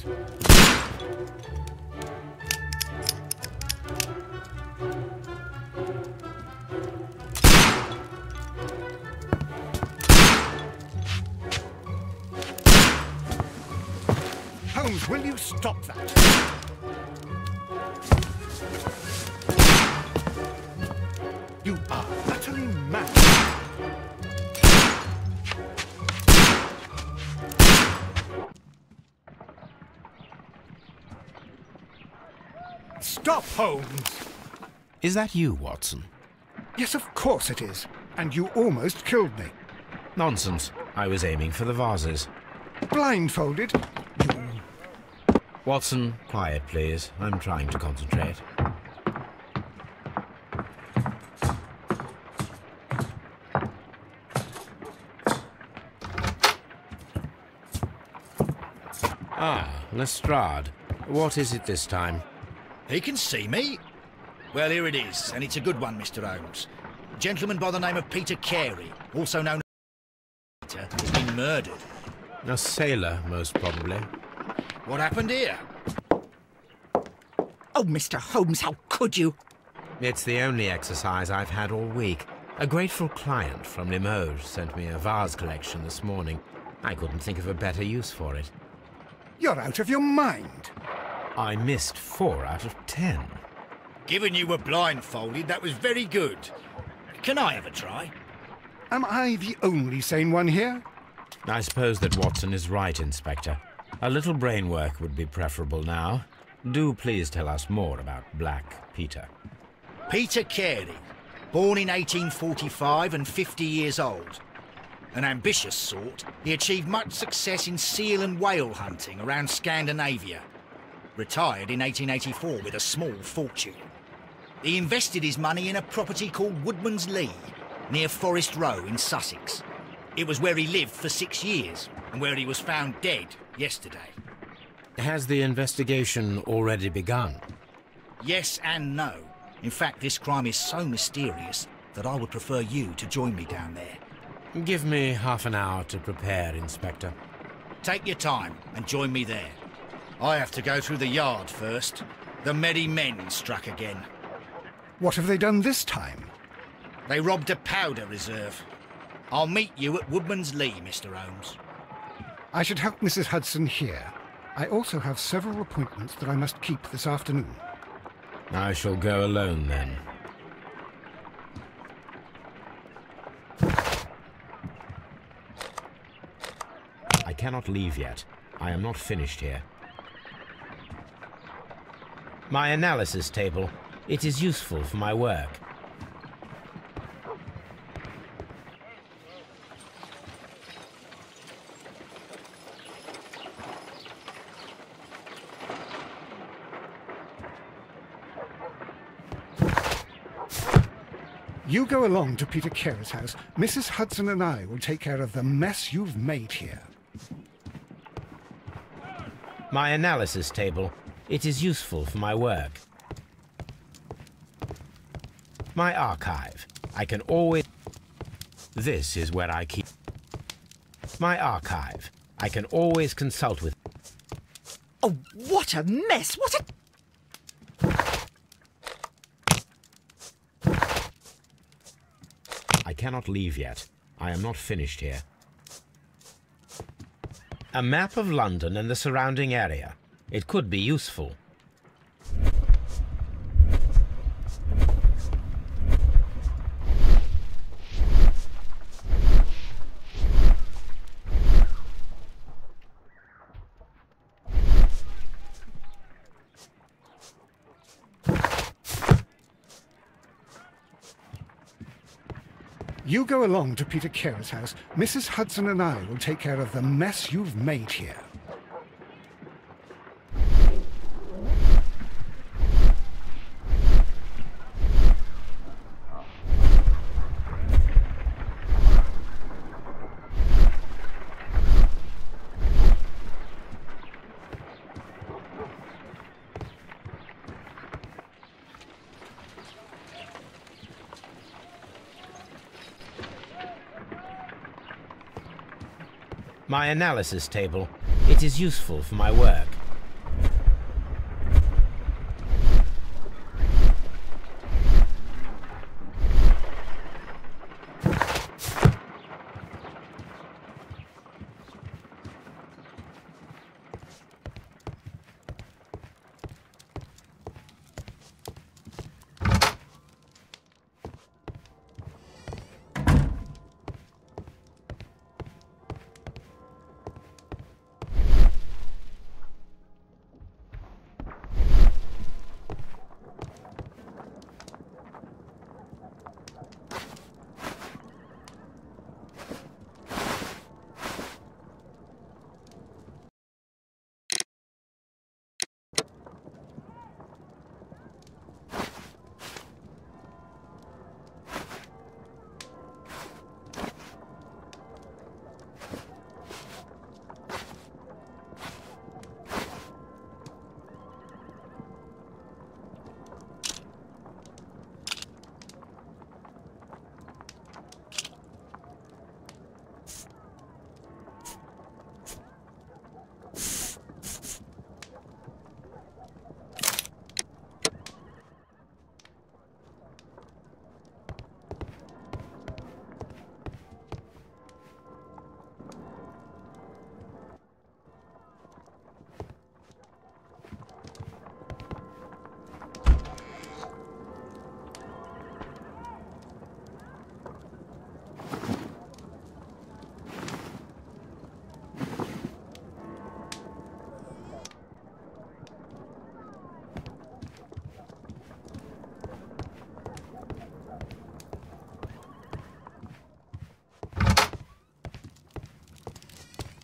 Holmes. Holmes, will you stop that? You are utterly mad. Stop, Holmes! Is that you, Watson? Yes, of course it is. And you almost killed me. Nonsense. I was aiming for the vases. Blindfolded? Watson, quiet, please. I'm trying to concentrate. Ah, Lestrade. What is it this time? He can see me. Well, here it is, and it's a good one, Mr. Holmes. A gentleman by the name of Peter Carey, also known as Peter, has been murdered. A sailor, most probably. What happened here? Oh, Mr. Holmes, how could you? It's the only exercise I've had all week. A grateful client from Limoges sent me a vase collection this morning. I couldn't think of a better use for it. You're out of your mind. I missed 4 out of 10. Given you were blindfolded, that was very good. Can I have a try? Am I the only sane one here? I suppose that Watson is right, Inspector. A little brain work would be preferable now. Do please tell us more about Black Peter. Peter Carey, born in 1845 and 50 years old. An ambitious sort, he achieved much success in seal and whale hunting around Scandinavia. Retired in 1884 with a small fortune. He invested his money in a property called Woodman's Lee, near Forest Row in Sussex. It was where he lived for 6 years, and where he was found dead yesterday. Has the investigation already begun? Yes and no. In fact, this crime is so mysterious that I would prefer you to join me down there. Give me half an hour to prepare, Inspector. Take your time and join me there. I have to go through the yard first. The merry men struck again. What have they done this time? They robbed a powder reserve. I'll meet you at Woodman's Lee, Mr. Holmes. I should help Mrs. Hudson here. I also have several appointments that I must keep this afternoon. I shall go alone, then. I cannot leave yet. I am not finished here. My analysis table. It is useful for my work. You go along to Peter Carey's house. Mrs. Hudson and I will take care of the mess you've made here. My analysis table. It is useful for my work. My archive. I can always... This is where I keep... My archive. I can always consult with... Oh, what a mess! What a... I cannot leave yet. I am not finished here. A map of London and the surrounding area. It could be useful. You go along to Peter Carey's house. Mrs. Hudson and I will take care of the mess you've made here. My analysis table. It is useful for my work.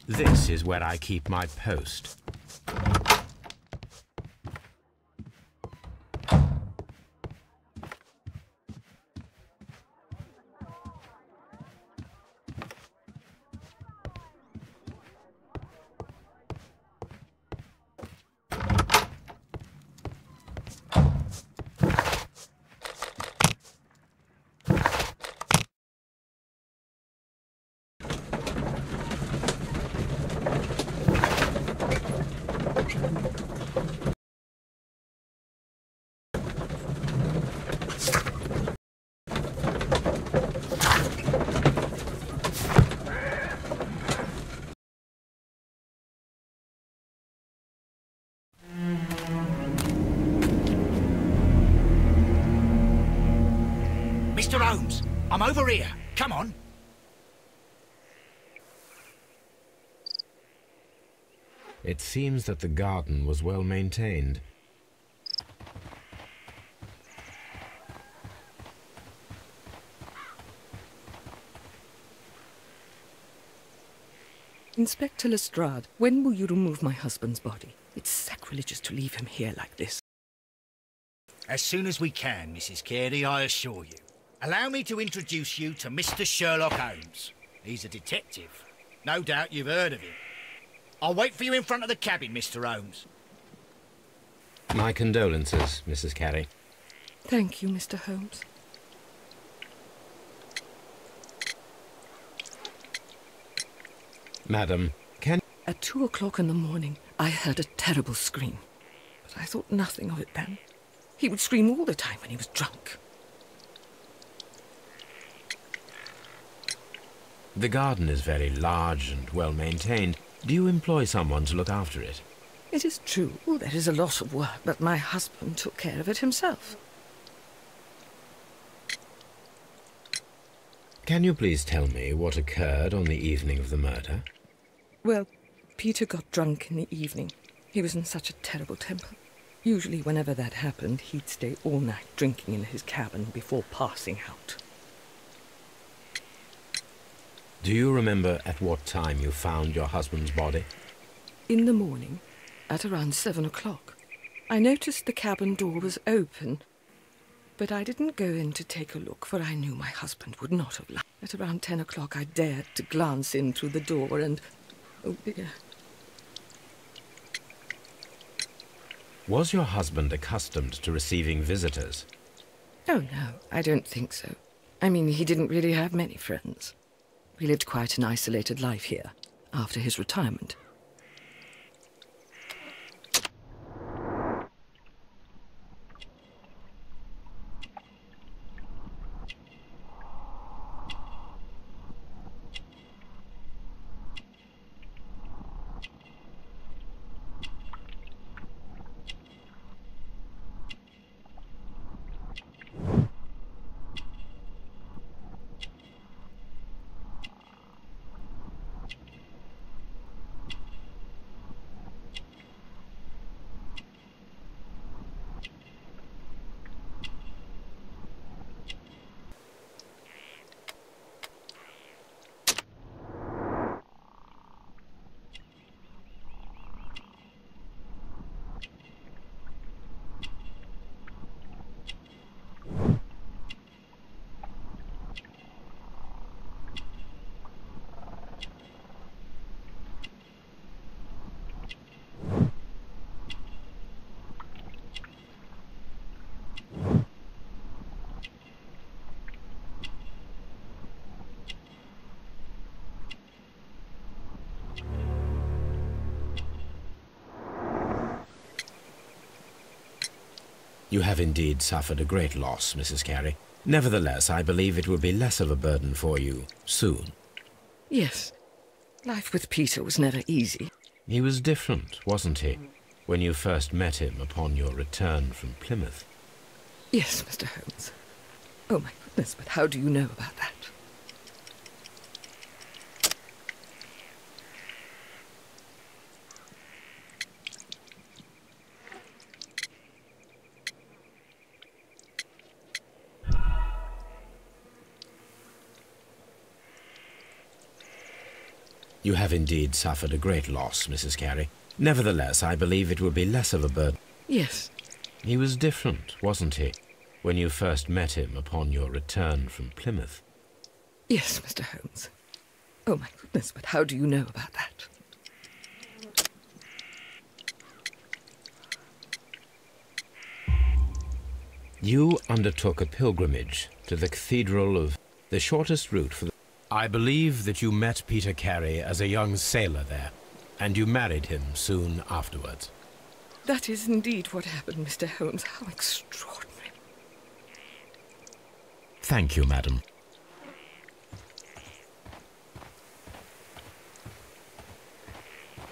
This is where I keep my post. Mr. Holmes, I'm over here. Come on. It seems that the garden was well maintained. Inspector Lestrade, when will you remove my husband's body? It's sacrilegious to leave him here like this. As soon as we can, Mrs. Carey, I assure you. Allow me to introduce you to Mr. Sherlock Holmes. He's a detective. No doubt you've heard of him. I'll wait for you in front of the cabin, Mr. Holmes. My condolences, Mrs. Carey. Thank you, Mr. Holmes. Madam, can... At 2 o'clock in the morning, I heard a terrible scream. But I thought nothing of it then. He would scream all the time when he was drunk. The garden is very large and well maintained. Do you employ someone to look after it? It is true, there is a lot of work, but my husband took care of it himself. Can you please tell me what occurred on the evening of the murder? Well, Peter got drunk in the evening. He was in such a terrible temper. Usually whenever that happened, he'd stay all night drinking in his cabin before passing out. Do you remember at what time you found your husband's body? In the morning, at around 7 o'clock. I noticed the cabin door was open, but I didn't go in to take a look, for I knew my husband would not have liked. At around 10 o'clock, I dared to glance in through the door and... oh dear. Was your husband accustomed to receiving visitors? Oh, no, I don't think so. I mean, he didn't really have many friends. We lived quite an isolated life here, after his retirement. You have indeed suffered a great loss, Mrs. Carey. Nevertheless, I believe it will be less of a burden for you soon. Yes. Life with Peter was never easy. He was different, wasn't he, when you first met him upon your return from Plymouth? Yes, Mr. Holmes. Oh, my goodness, but how do you know about that? You have indeed suffered a great loss, Mrs. Carey. Nevertheless, I believe it will be less of a burden. Yes. He was different, wasn't he, when you first met him upon your return from Plymouth? Yes, Mr. Holmes. Oh, my goodness, but how do you know about that? You undertook a pilgrimage to the Cathedral of the shortest route for the... I believe that you met Peter Carey as a young sailor there, and you married him soon afterwards. That is indeed what happened, Mr. Holmes. How extraordinary. Thank you, madam.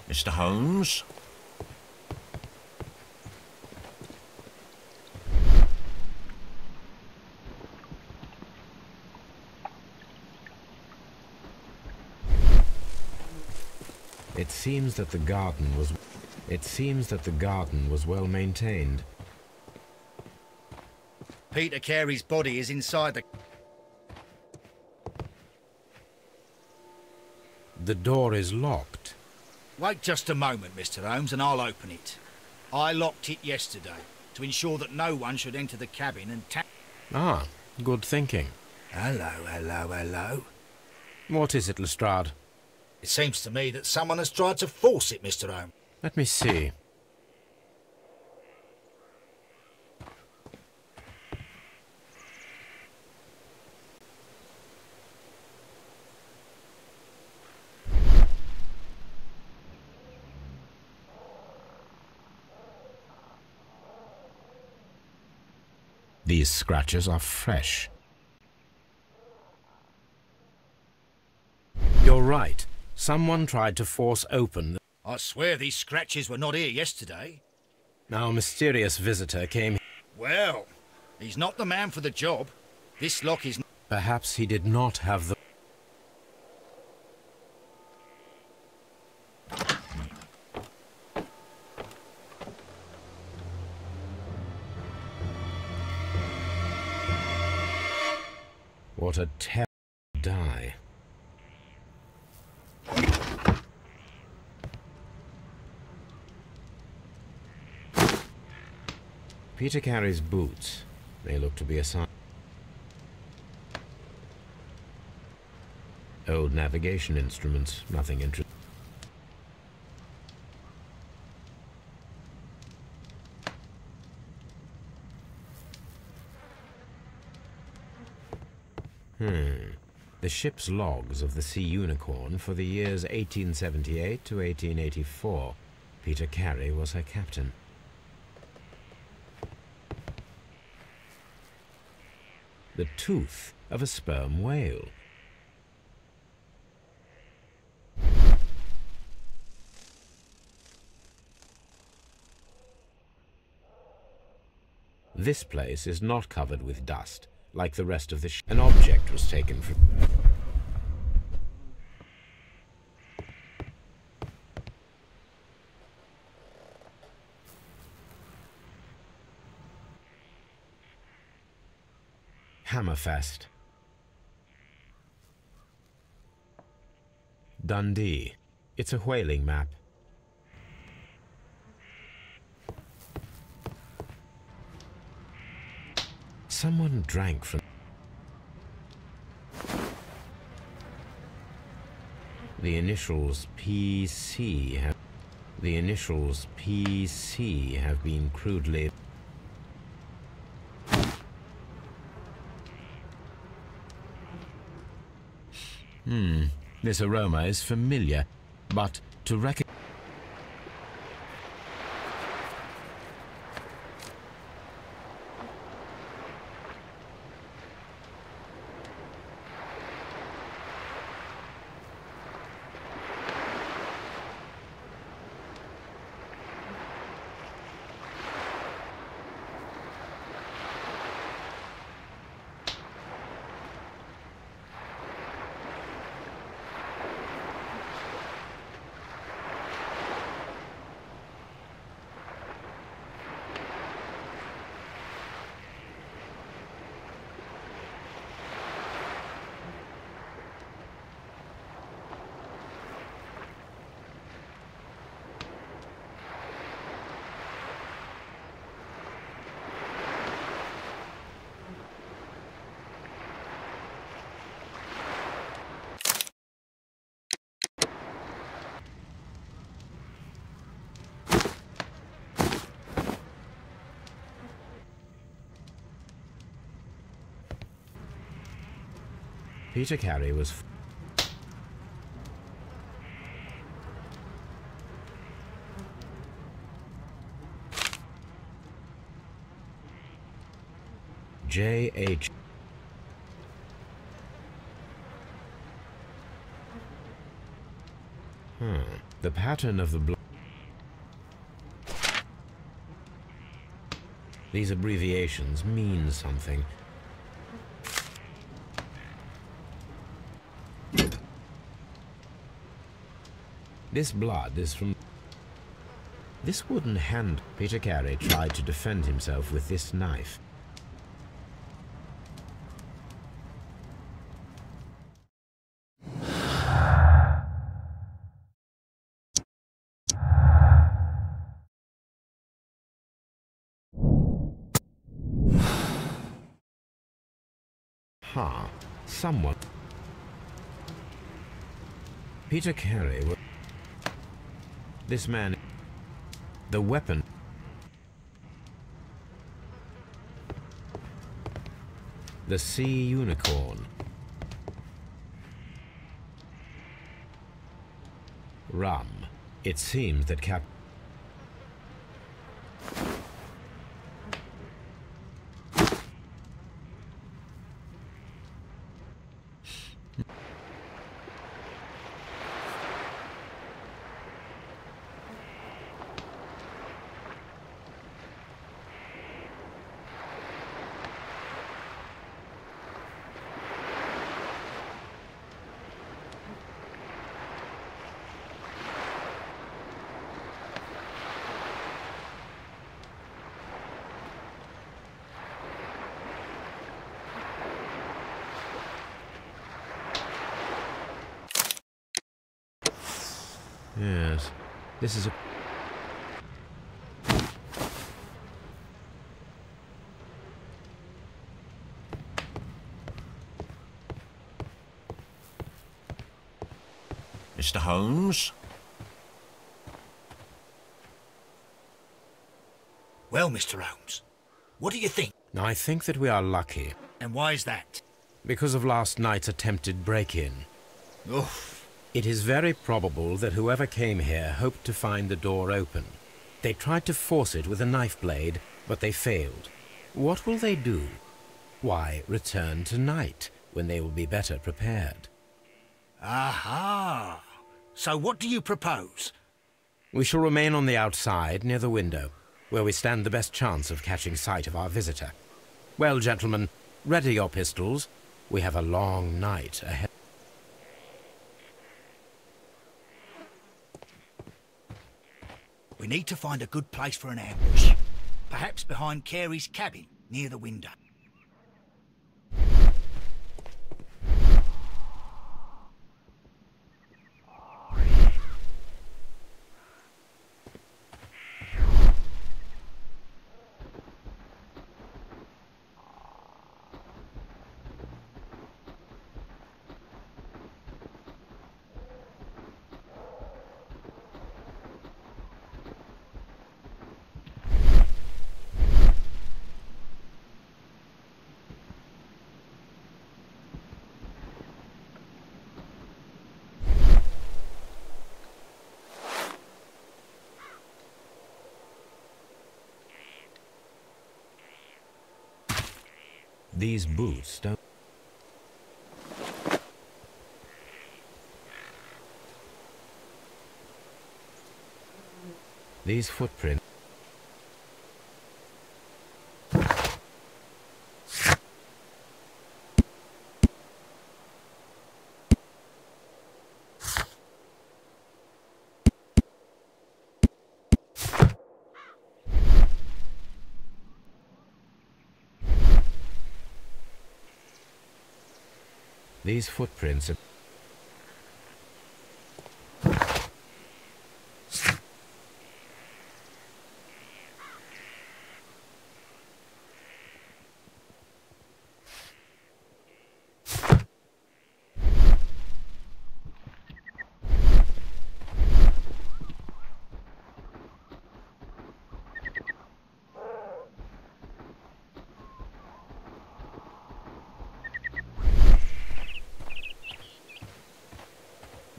Mr. Holmes? It seems that the garden was well maintained. Peter Carey's body is inside the... The door is locked. Wait just a moment, Mr. Holmes, and I'll open it. I locked it yesterday to ensure that no one should enter the cabin and Ah, good thinking. Hello, hello, hello. What is it, Lestrade? It seems to me that someone has tried to force it, Mr. Holmes. Let me see. These scratches are fresh. You're right. Someone tried to force open... I swear these scratches were not here yesterday. Our mysterious visitor came... Well, he's not the man for the job. This lock is... Perhaps he did not have the... What a terrible die. Peter Carey's boots. They look to be a sign. Old navigation instruments, nothing interesting. The ship's logs of the Sea Unicorn for the years 1878 to 1884. Peter Carey was her captain. The tooth of a sperm whale. This place is not covered with dust, like the rest of the ship. An object was taken from... Hammerfest. Dundee. It's a whaling map. Someone drank from... The initials PC have... The initials PC have been crudely... This aroma is familiar, but to recognize... Peter Carey was... J.H. The pattern of the blood... These abbreviations mean something. This blood is from... This wooden hand. Peter Carey tried to defend himself with this knife. Someone... Peter Carey was... This man... The weapon... The sea unicorn. Rum. It seems that Cap... Yes, this is a... Mr. Holmes? Well, Mr. Holmes, what do you think? I think that we are lucky. And why is that? Because of last night's attempted break-in. Oof. It is very probable that whoever came here hoped to find the door open. They tried to force it with a knife blade, but they failed. What will they do? Why, return tonight, when they will be better prepared. Aha! So what do you propose? We shall remain on the outside, near the window, where we stand the best chance of catching sight of our visitor. Well, gentlemen, ready your pistols. We have a long night ahead. We need to find a good place for an ambush. Perhaps behind Carey's cabin, near the window. These boots don't... These footprints... These footprints are...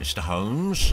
Mr. Holmes?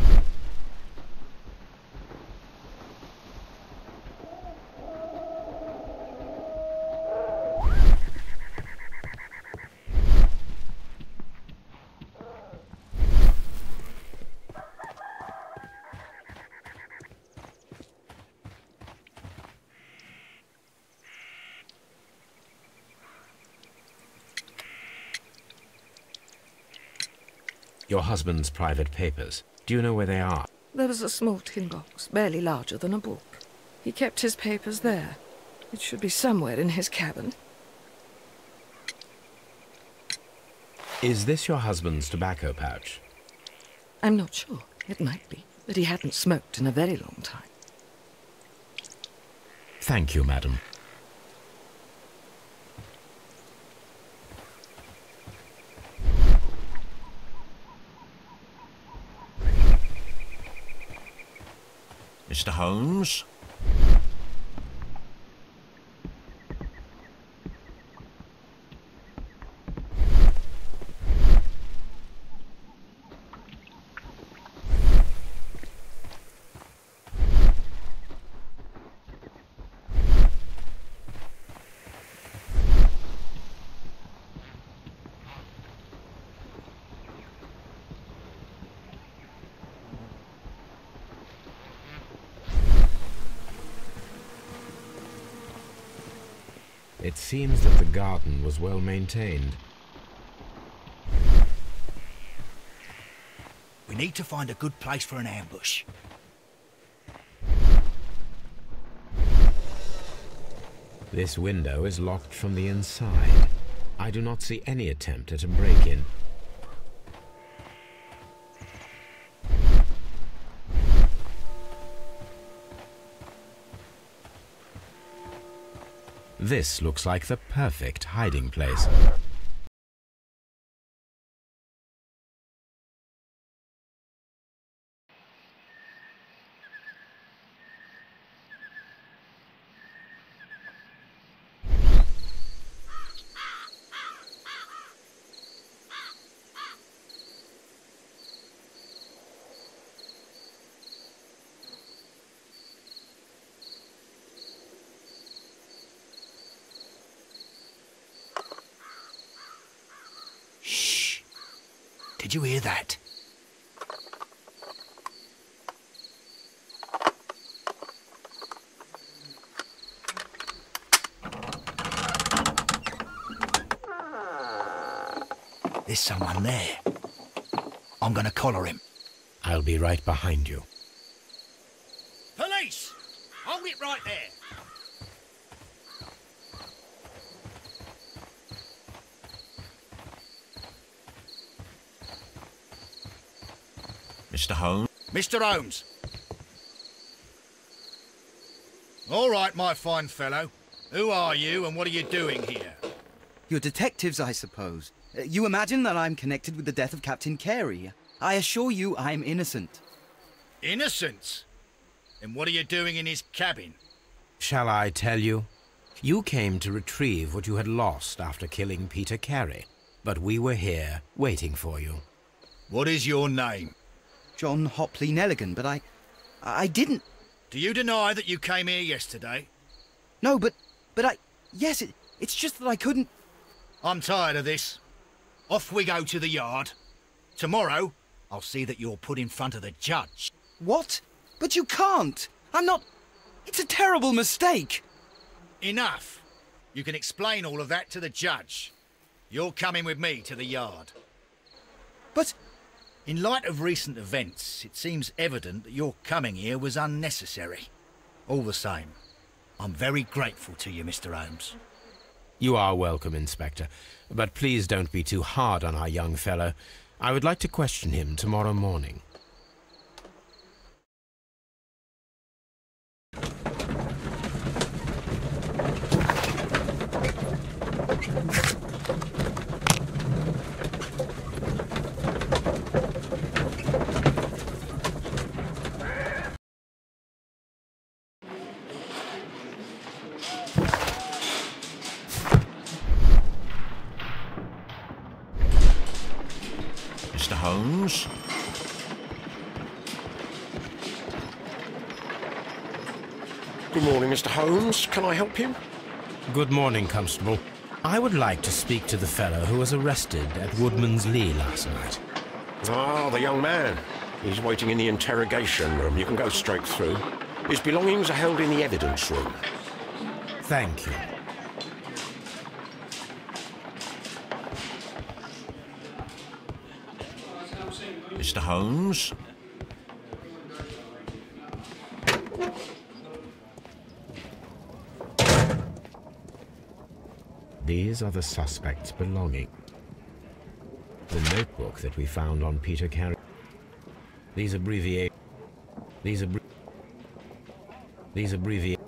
Your husband's private papers. Do you know where they are? There was a small tin box, barely larger than a book. He kept his papers there. It should be somewhere in his cabin. Is this your husband's tobacco pouch? I'm not sure. It might be, but he hadn't smoked in a very long time. Thank you, madam. Mr. Holmes? It seems that the garden was well maintained. We need to find a good place for an ambush. This window is locked from the inside. I do not see any attempt at a break-in. This looks like the perfect hiding place. Did you hear that? There's someone there. I'm gonna collar him. I'll be right behind you. Police! Hold it right there. Mr. Holmes? Mr. Holmes. All right, my fine fellow. Who are you and what are you doing here? You're detectives, I suppose. You imagine that I'm connected with the death of Captain Carey. I assure you I'm innocent. Innocent? And what are you doing in his cabin? Shall I tell you? You came to retrieve what you had lost after killing Peter Carey, but we were here waiting for you. What is your name? John Hopley Nelligan, but I didn't... Do you deny that you came here yesterday? No, but yes, it's just that I couldn't... I'm tired of this. Off we go to the yard. Tomorrow, I'll see that you're put in front of the judge. What? But you can't. I'm not... It's a terrible mistake. Enough. You can explain all of that to the judge. You're coming with me to the yard. But... In light of recent events, it seems evident that your coming here was unnecessary. All the same, I'm very grateful to you, Mr. Holmes. You are welcome, Inspector, but please don't be too hard on our young fellow. I would like to question him tomorrow morning. Mr. Holmes? Good morning, Mr. Holmes. Can I help you? Good morning, Constable. I would like to speak to the fellow who was arrested at Woodman's Lee last night. Ah, the young man. He's waiting in the interrogation room. You can go straight through. His belongings are held in the evidence room. Thank you. Mr. Holmes? These are the suspects' belongings. The notebook that we found on Peter Carey. These abbreviations. These abbreviations.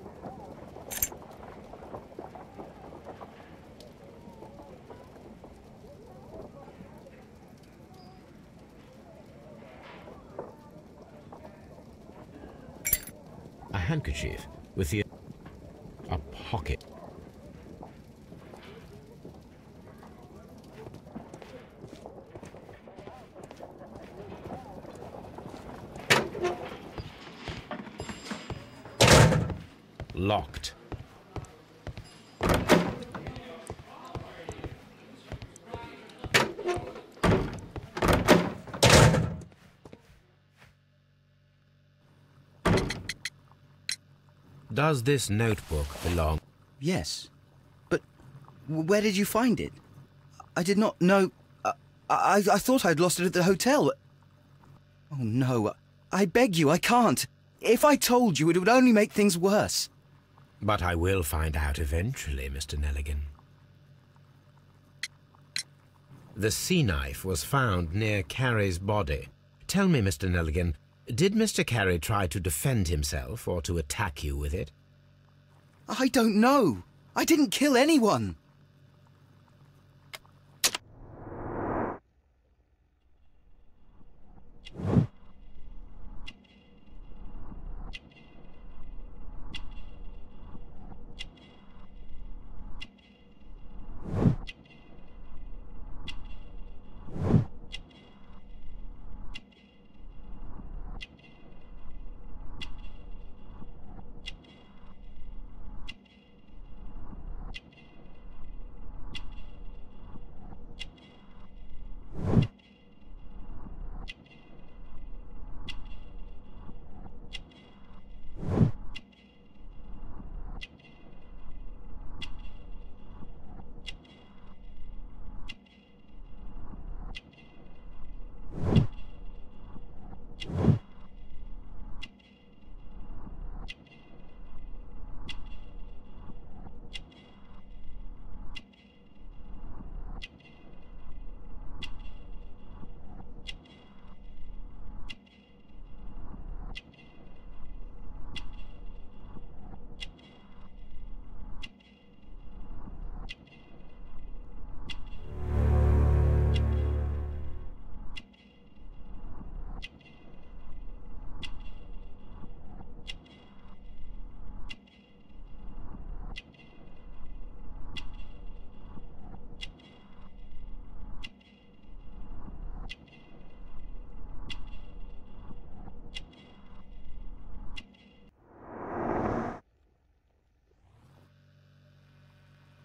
A handkerchief with a pocket. Locked. Does this notebook belong? Yes. But where did you find it? I did not know... I thought I'd lost it at the hotel. Oh, no. I beg you, I can't. If I told you, it would only make things worse. But I will find out eventually, Mr. Nelligan. The sea knife was found near Carey's body. Tell me, Mr. Nelligan, did Mr. Carey try to defend himself or to attack you with it? I don't know. I didn't kill anyone.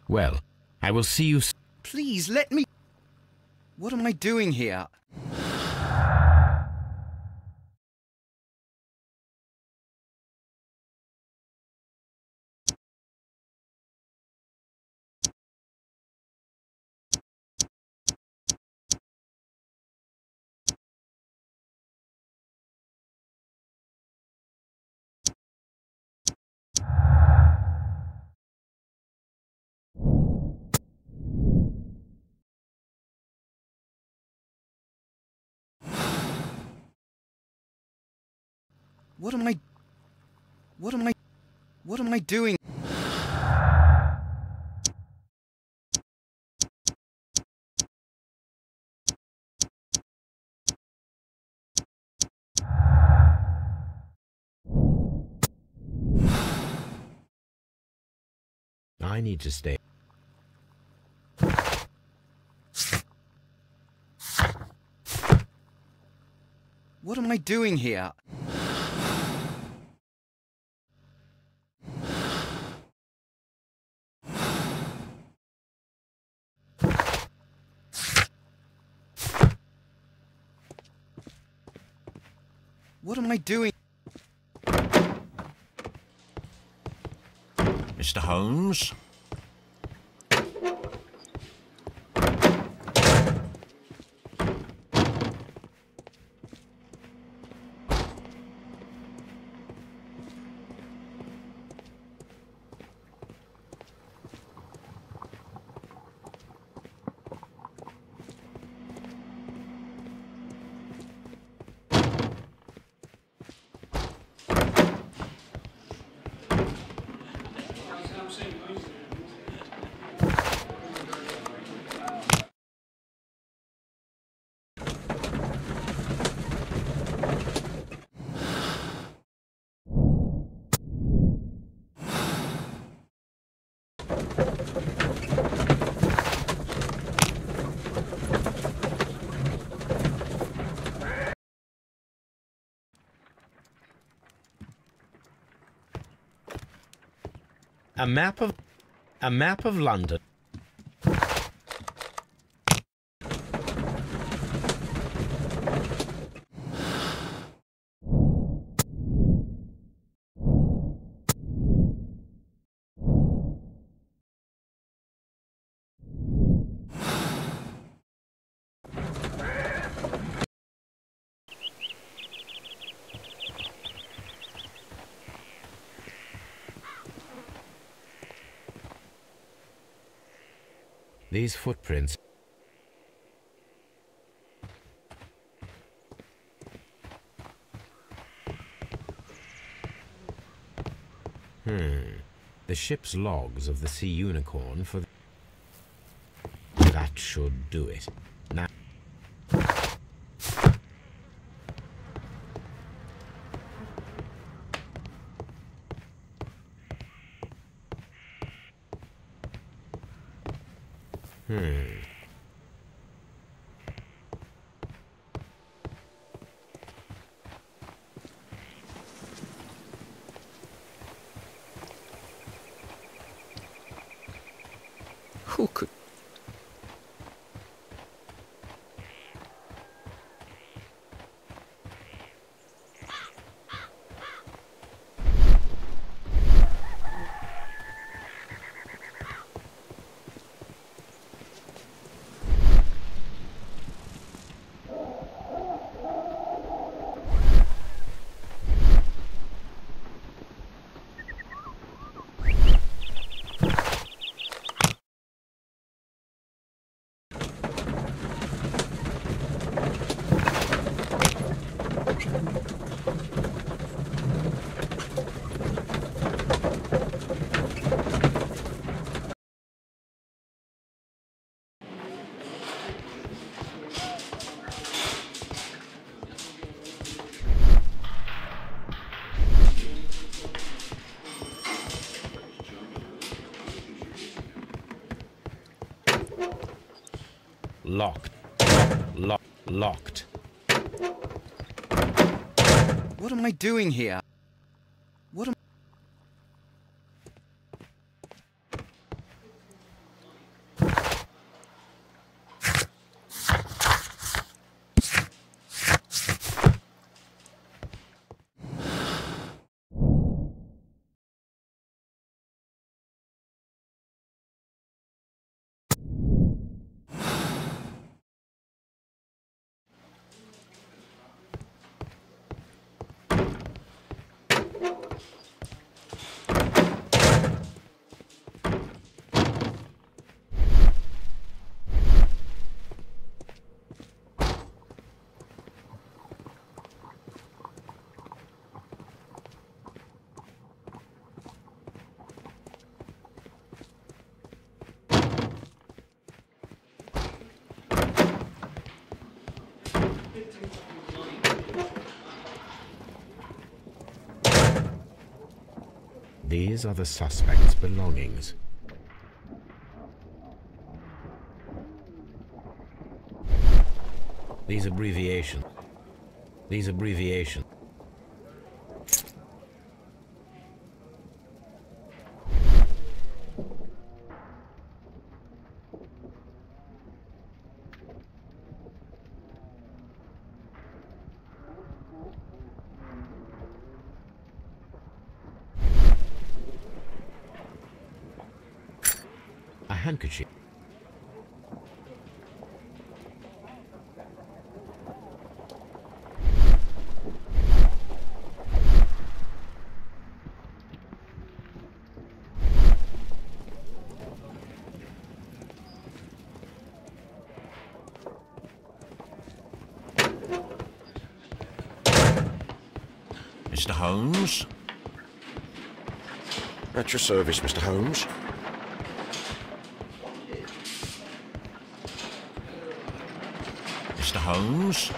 Well, I will see you... Please, let me... What am I doing here? What am I doing? I need to stay. What am I doing here? What am I doing? Mr. Holmes? A map of London. These footprints. The ship's logs of the Sea Unicorn for... That should do it. Now... Who could... Locked. Locked. What am I doing here? What am... These are the suspect's belongings. These abbreviations. handkerchief. Mr. Holmes? At your service, Mr. Holmes. Mr. Holmes?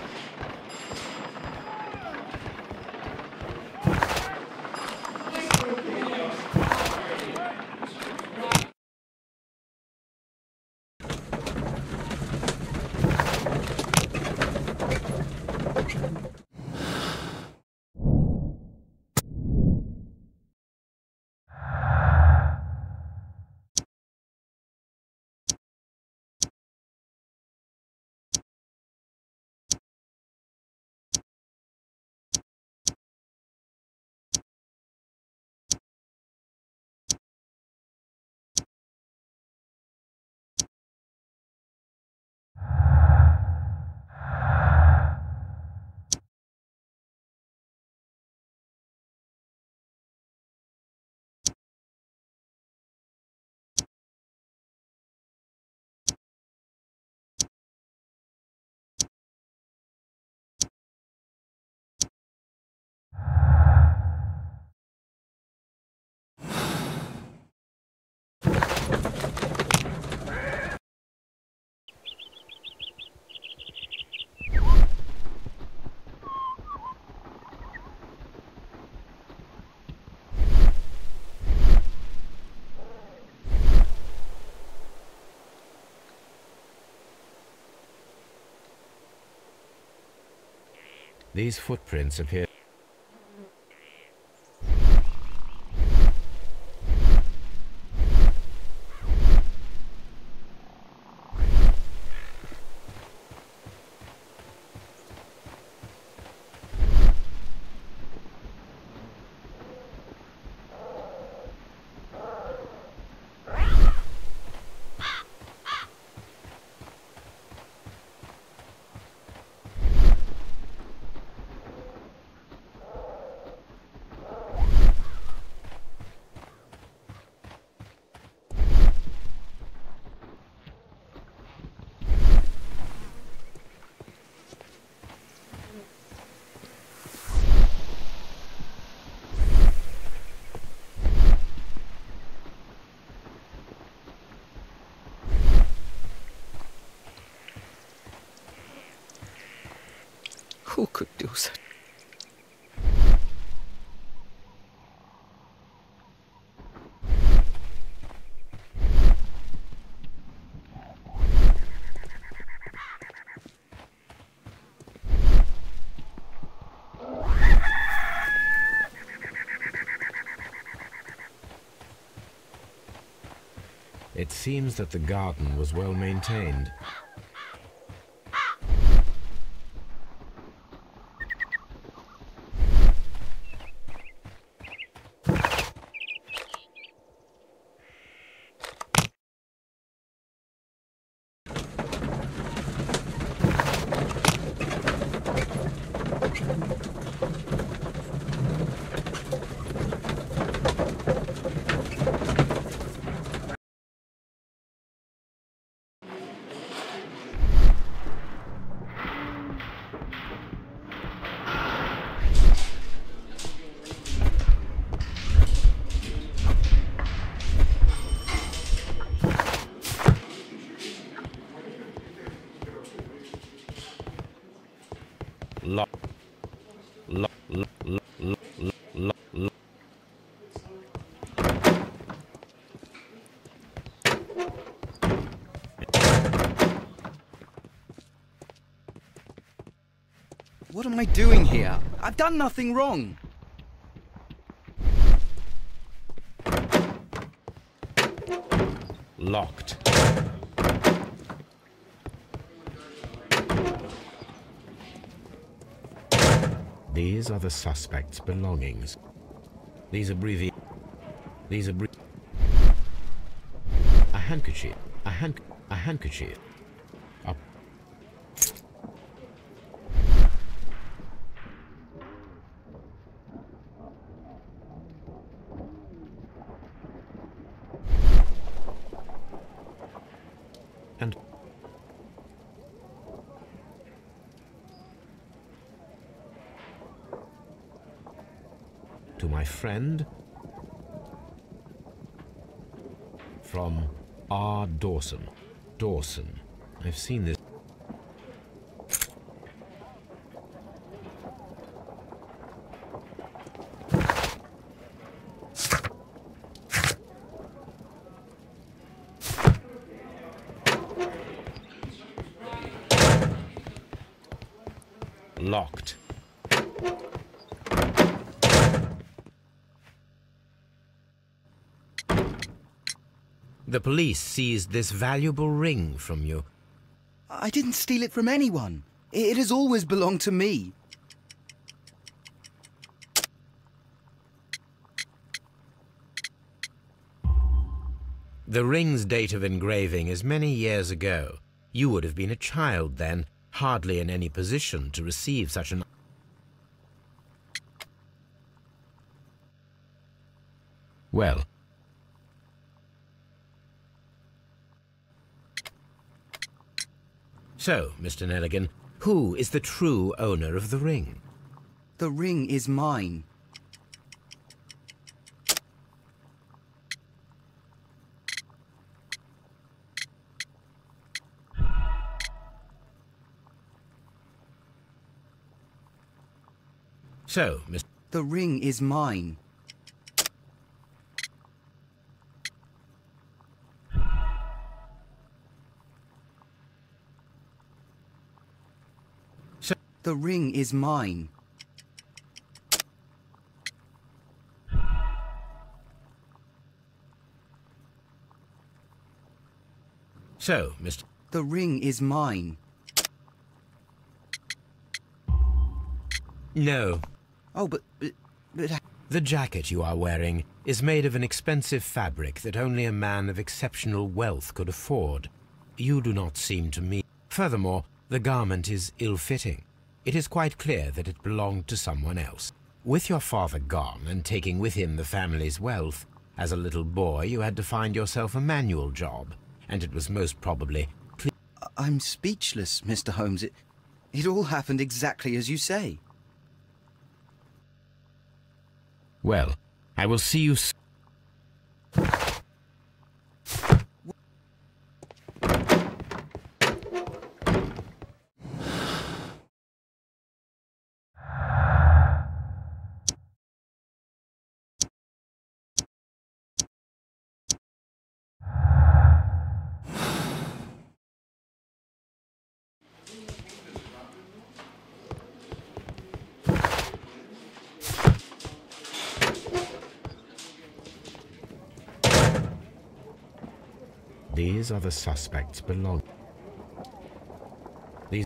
These footprints appear... Who could do such? It seems that the garden was well maintained. What am I doing here? I've done nothing wrong. Locked. These are the suspect's belongings. These a handkerchief. A handkerchief. A and to my friend from R. Dawson. Dawson. I've seen this. Locked. The police seized this valuable ring from you. I didn't steal it from anyone. It has always belonged to me. The ring's date of engraving is many years ago. You would have been a child then, hardly in any position to receive such an... Well, so, Mr. Nelligan, who is the true owner of the ring? The ring is mine. So, Mr. The ring is mine. The ring is mine. So, Mr. The ring is mine. No. Oh, but... The jacket you are wearing is made of an expensive fabric that only a man of exceptional wealth could afford. You do not seem to me. Furthermore, the garment is ill-fitting. It is quite clear that it belonged to someone else. With your father gone and taking with him the family's wealth, as a little boy you had to find yourself a manual job, and it was most probably... I'm speechless, Mr. Holmes. It all happened exactly as you say. Well, I will see you These are the suspects belong. These.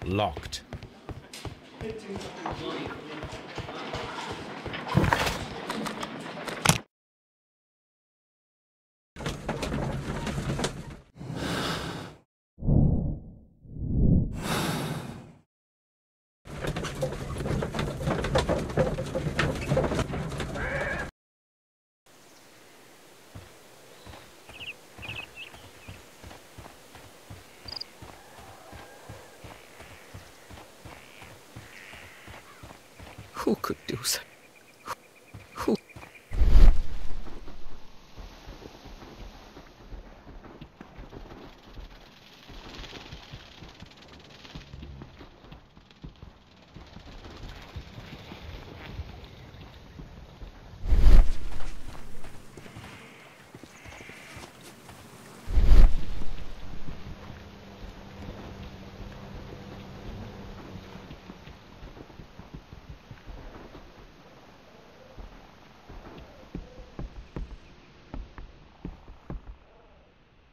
Locked. Who could do so? Who?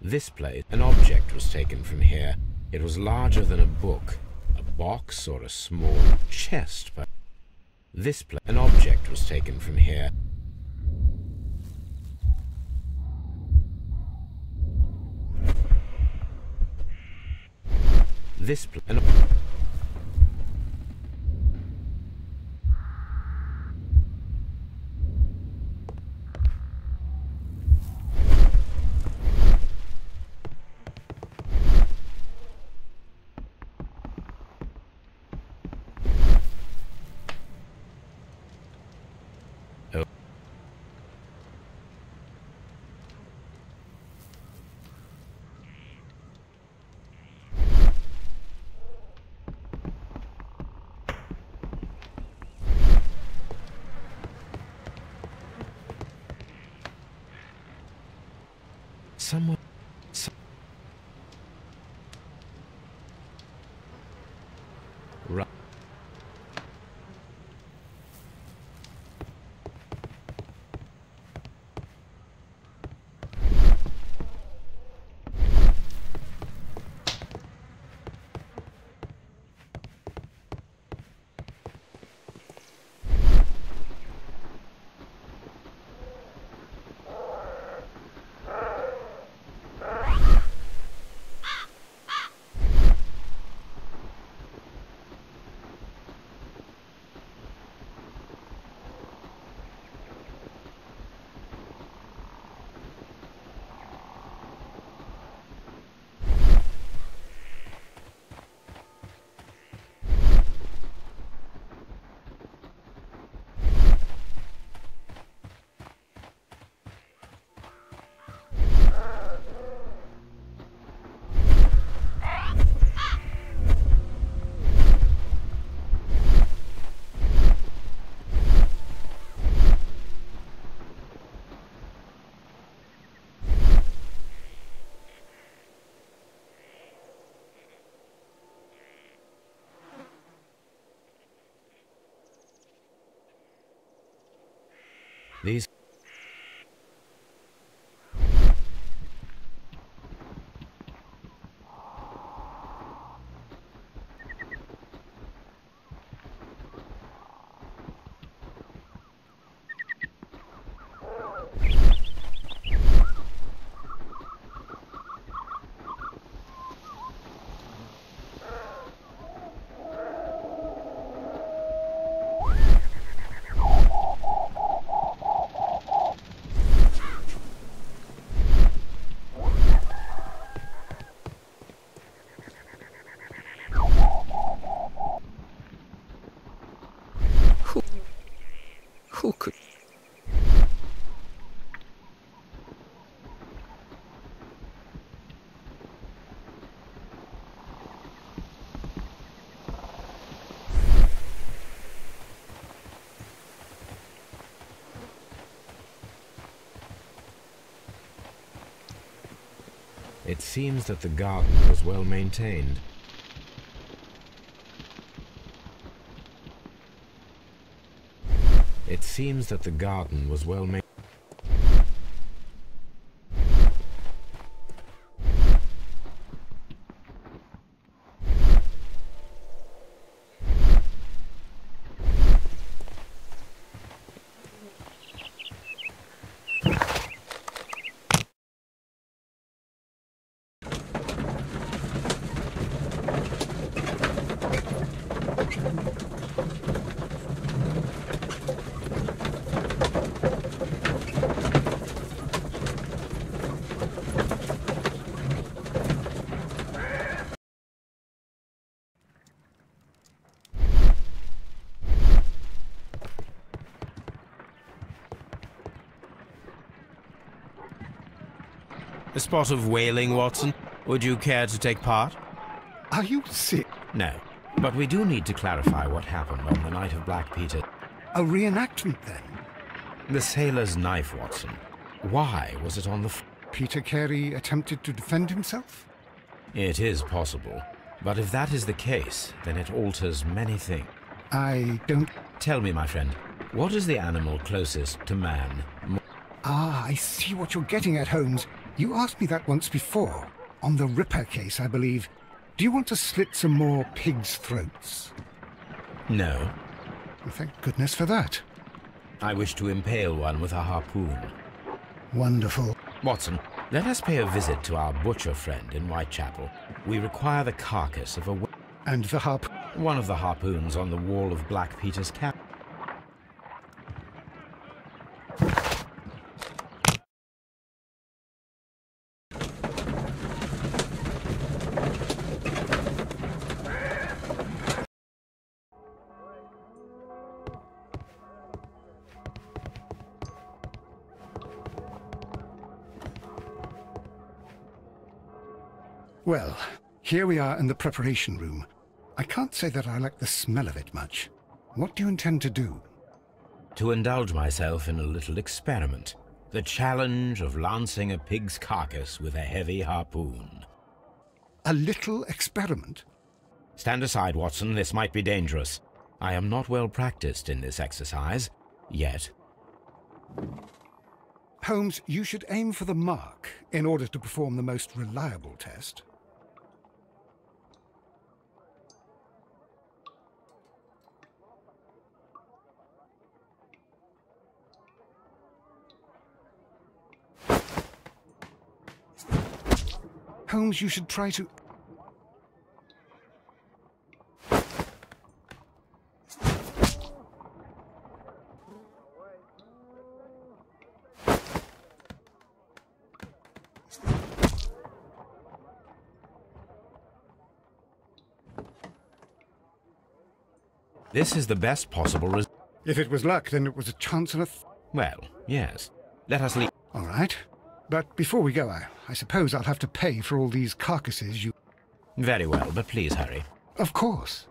This place, an object was taken from here. It was larger than a book, a box or a small chest. But this place, an object was taken from here. This place, an someone. Right. These. Who could? It seems that the garden was well maintained. It seems that the garden was well maintained. A spot of whaling, Watson. Would you care to take part? Are you sick? No, but we do need to clarify what happened on the night of Black Peter. A reenactment, then? The sailor's knife, Watson. Why was it on the Peter Carey attempted to defend himself? It is possible. But if that is the case, then it alters many things. I don't... Tell me, my friend, what is the animal closest to man? Ah, I see what you're getting at, Holmes. You asked me that once before, on the Ripper case, I believe. Do you want to slit some more pigs' throats? No. Well, thank goodness for that. I wish to impale one with a harpoon. Wonderful. Watson, let us pay a visit to our butcher friend in Whitechapel. We require the carcass of a... And the harp? One of the harpoons on the wall of Black Peter's cabin. Well, here we are in the preparation room. I can't say that I like the smell of it much. What do you intend to do? To indulge myself in a little experiment. The challenge of lancing a pig's carcass with a heavy harpoon. A little experiment? Stand aside, Watson. This might be dangerous. I am not well practiced in this exercise, yet. Holmes, you should aim for the mark in order to perform the most reliable test. Holmes, you should try to... This is the best possible result. If it was luck, then it was a chance and a... Well, yes. Let us leave. All right. But before we go, I suppose I'll have to pay for all these carcasses you... Very well, but please hurry. Of course.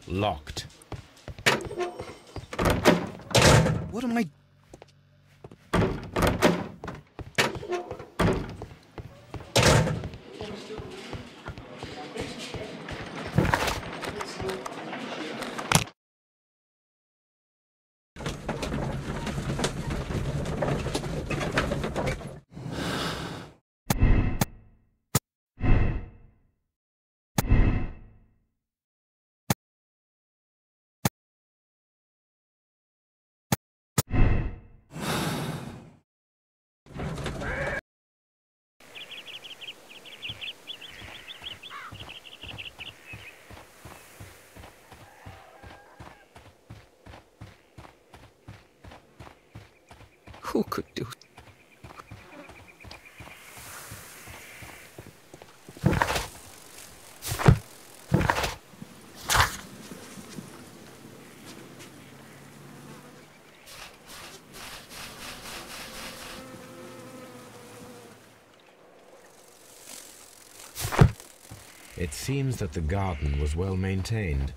Locked. What am I... Who could do it? It seems that the garden was well maintained.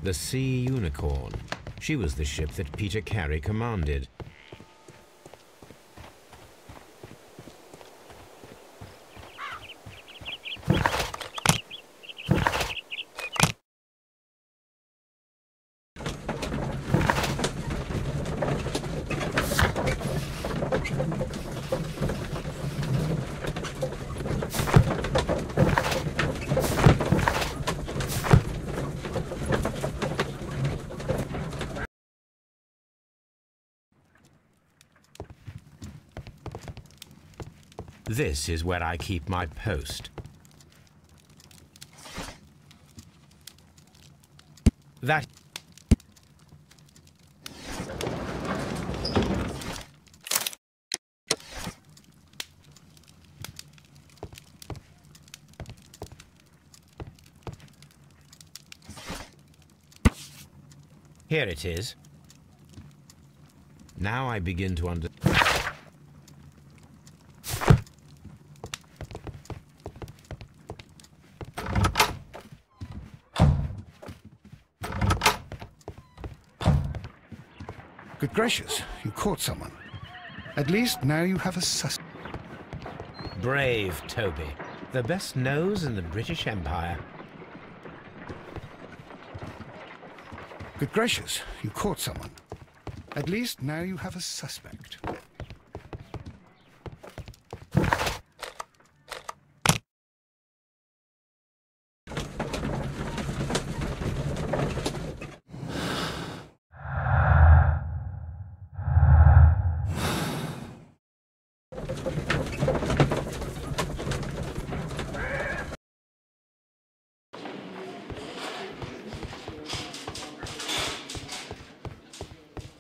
The Sea Unicorn. She was the ship that Peter Carey commanded. This is where I keep my post. That... Here it is. Now I begin to understand. Good gracious, you caught someone. At least now you have a suspect. Brave Toby, the best nose in the British Empire. Good gracious, you caught someone. At least now you have a suspect.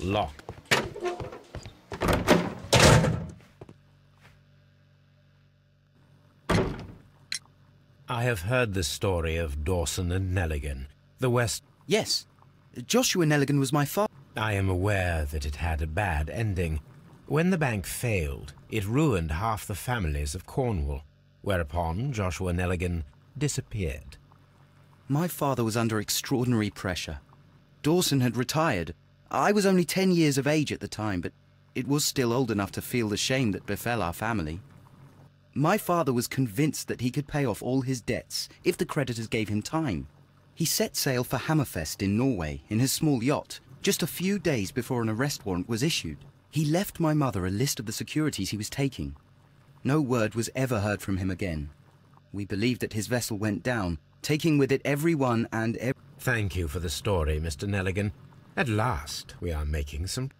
Lock. I have heard the story of Dawson and Nelligan, the West... Yes. Joshua Nelligan was my father. I am aware that it had a bad ending. When the bank failed, it ruined half the families of Cornwall, whereupon Joshua Nelligan disappeared. My father was under extraordinary pressure. Dawson had retired. I was only 10 years of age at the time, but it was still old enough to feel the shame that befell our family. My father was convinced that he could pay off all his debts if the creditors gave him time. He set sail for Hammerfest in Norway in his small yacht, just a few days before an arrest warrant was issued. He left my mother a list of the securities he was taking. No word was ever heard from him again. We believe that his vessel went down, taking with it everyone and Thank you for the story, Mr. Nelligan. At last, we are making some...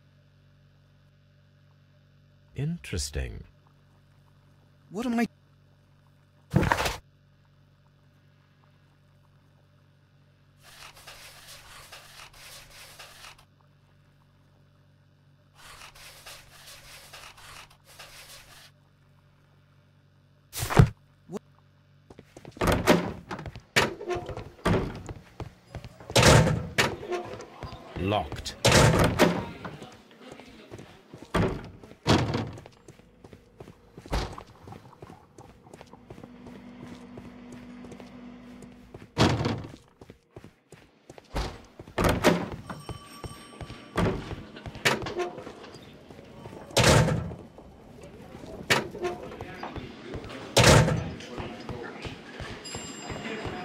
Interesting. What am I... Locked.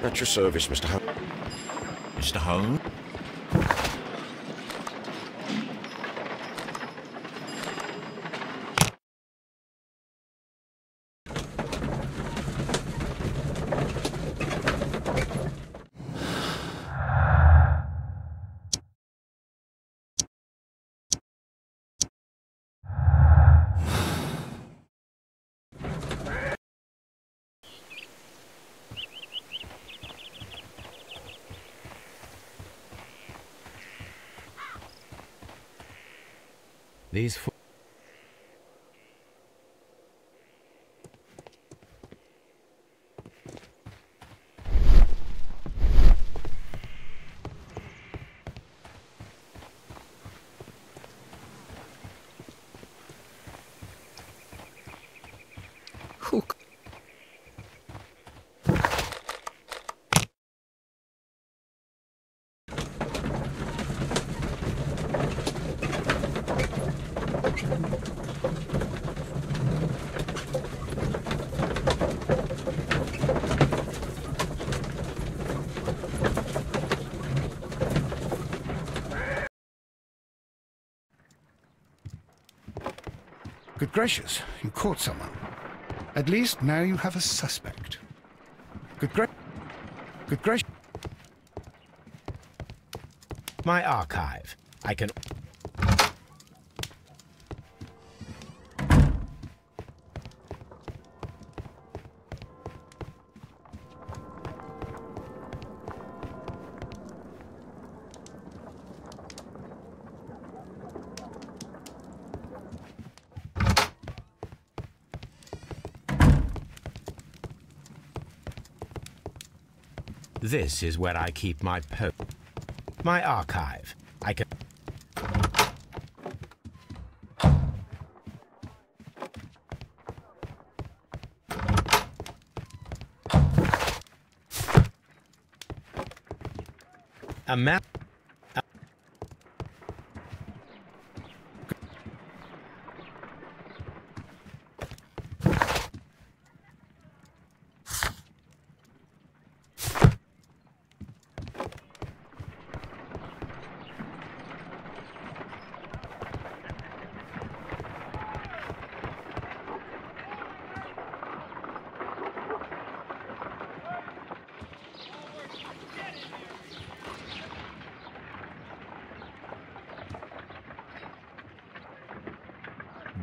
At your service, Mr. Holmes. Mr. Holmes? These Hook. Good gracious, you caught someone. At least now you have a suspect. Good gracious. my archive. I can... This is where I keep my archive. I can... A map...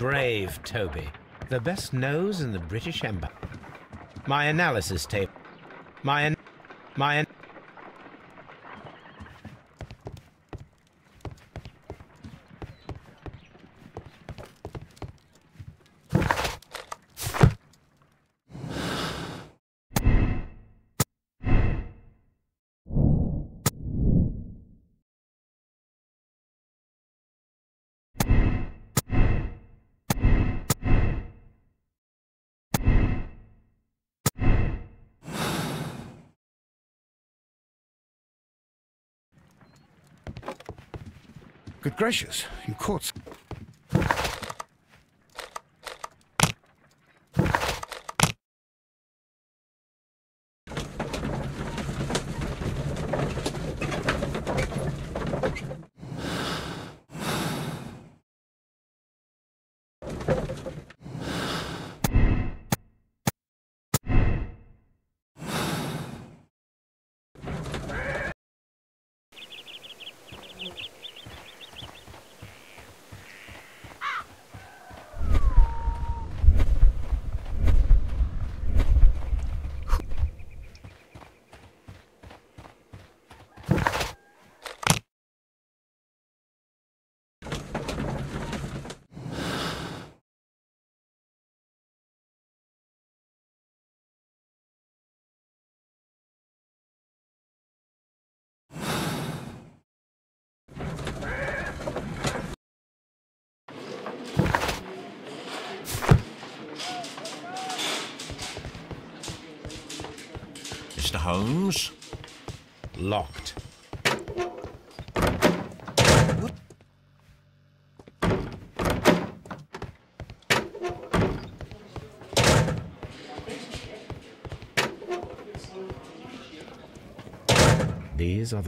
Brave Toby. The best nose in the British Empire. My analysis tape. My Good gracious, you caught... Mr. Holmes? locked. These are...